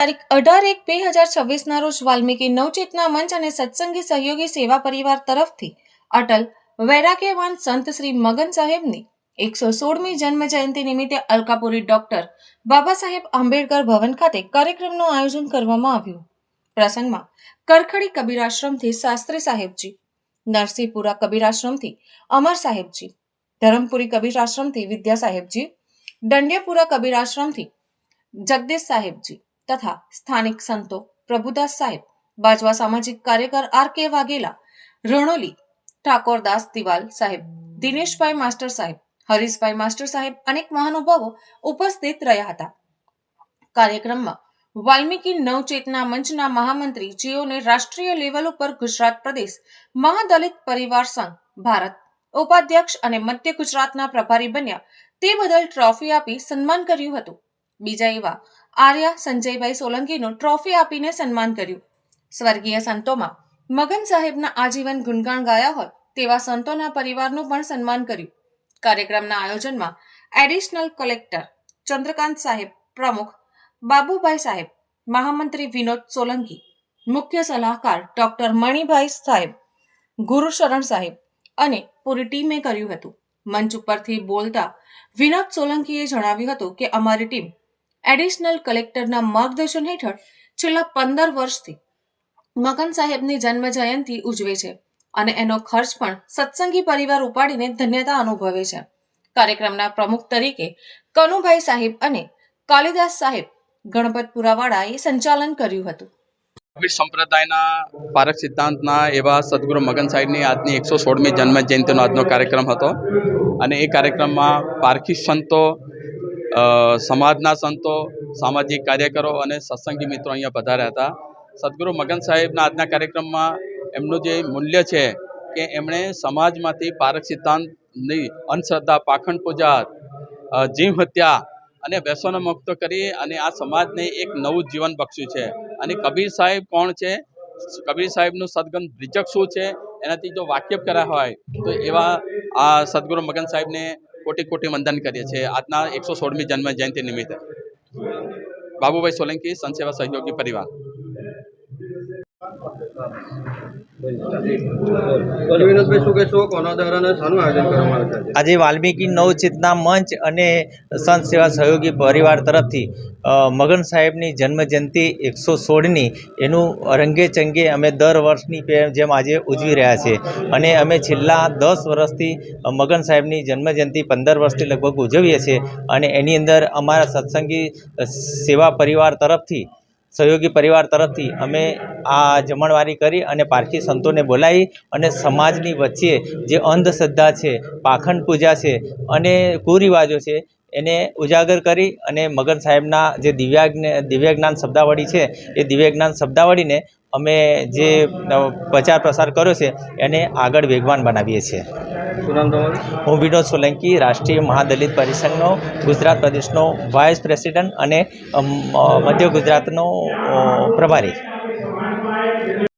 તારીખ 18/1/2026 રોજ વાલ્મીકી નવચેતના મંચ અને સત્સંગી સહયોગી સેવા પરિવાર તરફથી અટલ વૈરાગ્યવાન સંત શ્રી મગન સાહેબની 116મી જન્મ જયંતિ નિમિત્તે અલકાપુરી ડોક્ટર બાબા સાહેબ આંબેડકર ભવન ખાતે કાર્યક્રમનું આયોજન કરવામાં આવ્યું. પ્રસંગમાં કરખડી કબીરાશ્રમથી શાસ્ત્રી સાહેબજી, નરસિંહપુરા કબીરાશ્રમથી અમર સાહેબજી, ધરમપુરી કબીરાશ્રમથી વિદ્યા સાહેબજી, દંડિયાપુરા કબીરાશ્રમથી જગદીશ સાહેબજી તથા સ્થાનિક સંતો પ્રભુદાસ સાહેબ, બાજવા સામાજિક કાર્યકર R.K. વાઘેલા, રણોલી ઠાકોરદાસ દિવાલ સાહેબ, દિનેશભાઈ માસ્ટર સાહેબ, હરીશભાઈ માસ્ટર સાહેબ અનેક મહાનુભાવો ઉપસ્થિત રહ્યા હતા. કાર્યક્રમમાં વાલ્મીકી નવચેતના મંચના મહામંત્રી જેઓને રાષ્ટ્રીય લેવલ ઉપર ગુજરાત પ્રદેશ મહાદલિત પરિવાર સંઘ ભારત ઉપાધ્યક્ષ અને મધ્ય ગુજરાતના પ્રભારી બન્યા તે બદલ ટ્રોફી આપી સન્માન કર્યું હતું. બીજા એવા આર્યા સંજયભાઈ સોલંકીનું ટ્રોફી આપીને સન્માન કર્યું. સ્વર્ગીય સંતોમાં મગન સાહેબના આજીવન ગુણગાન ગાયા હોય તેવા સંતોના પરિવારનું પણ સન્માન કર્યું. કાર્યક્રમના આયોજનમાં એડિશનલ કલેક્ટર ચંદ્રકાંત સાહેબ પ્રમુખ, બાબુભાઈ સાહેબ, મહામંત્રી વિનોદ સોલંકી, મુખ્ય સલાહકાર ડોક્ટર મણિભાઈ સાહેબ, ગુરુશરણ સાહેબ અને પૂરી ટીમે કર્યું હતું. મંચ ઉપરથી બોલતા વિનોદ સોલંકીએ જણાવ્યું હતું કે અમારી ટીમ એડિશનલ કલેક્ટરના માર્ગદર્શન હેઠળ છેલ્લા 15 વર્ષથી મગન સાહેબની જન્મ જયંતિ ઉજવે છે અને એનો ખર્ચ પણ સત્સંગી પરિવાર ઉપાડીને ધન્યતા અનુભવે છે. કાર્યક્રમના પ્રમુખ તરીકે કનુભાઈ સાહેબ અને કાલિદાસ સાહેબ ગણપતપુરાવાળાએ સંચાલન કર્યું હતું. કબીર સંપ્રદાયના પારક સિદ્ધાંતના એવા સદગુરુ મગન સાહેબની આજની 116મી જન્મ જયંતિનો આજનો કાર્યક્રમ હતો અને એ કાર્યક્રમમાં પારખી સંતો, સમાજના સંતો, સામાજિક કાર્યકરો અને સત્સંગી મિત્રો અહીંયા પધાર્યા હતા. સદગુરુ મગન સાહેબના આજના કાર્યક્રમમાં એમનું જે મૂલ્ય છે કે એમણે સમાજમાંથી પારક સિદ્ધાંતની અંધશ્રદ્ધા, પાખંડ પૂજા, જીવ હત્યા અને વ્યસનો મુક્ત કરી અને આ સમાજને એક નવું જીવન બક્ષ્યું છે. અને કબીર સાહેબ કોણ છે, કબીર સાહેબનું સદગુણ બ્રિજક શું છે, એનાથી જો વાકેફ કર્યા હોય તો એવા આ સદગુરુ મગન સાહેબને કોટી કોટી વંદન કરીએ છીએ આજના 116મી જન્મ જયંતિ નિમિત્તે. બાબુભાઈ સોલંકી, સંત સેવા સહયોગી પરિવાર. આજે વાલ્મીકી નવચેતના મંચ અને સંત સેવા સહયોગી પરિવાર તરફથી મગન સાહેબની જન્મજયંતિ 116ની એનું રંગે ચંગે અમે દર વર્ષની જેમ આજે ઉજવી રહ્યા છીએ અને અમે છેલ્લા 10 વર્ષથી મગન સાહેબની જન્મજયંતિ 15 વર્ષથી લગભગ ઉજવીએ છીએ અને એની અંદર અમારા સત્સંગી સેવા પરિવાર તરફથી, સહયોગી પરિવાર તરફથી અમે આ જમણવારી કરી અને પારખી સંતોને બોલાવી અને સમાજની વચ્ચે જે અંધશ્રદ્ધા છે, પાખંડ પૂજા છે અને કુરિવાજો છે એને ઉજાગર કરી અને મગન સાહેબના જે દિવ્યજ્ઞાન શબ્દાવળી છે એ દિવ્યજ્ઞાન શબ્દાવળીને અમે જે પ્રચાર પ્રસાર કર્યો છે એને આગળ વેગવાન બનાવીએ છીએ. હું વિનોદ સોલંકી, રાષ્ટ્રીય મહાદલિત પરિષદનો ગુજરાત પ્રદેશનો વાઇસ પ્રેસિડન્ટ અને મધ્ય ગુજરાતનો પ્રભારી.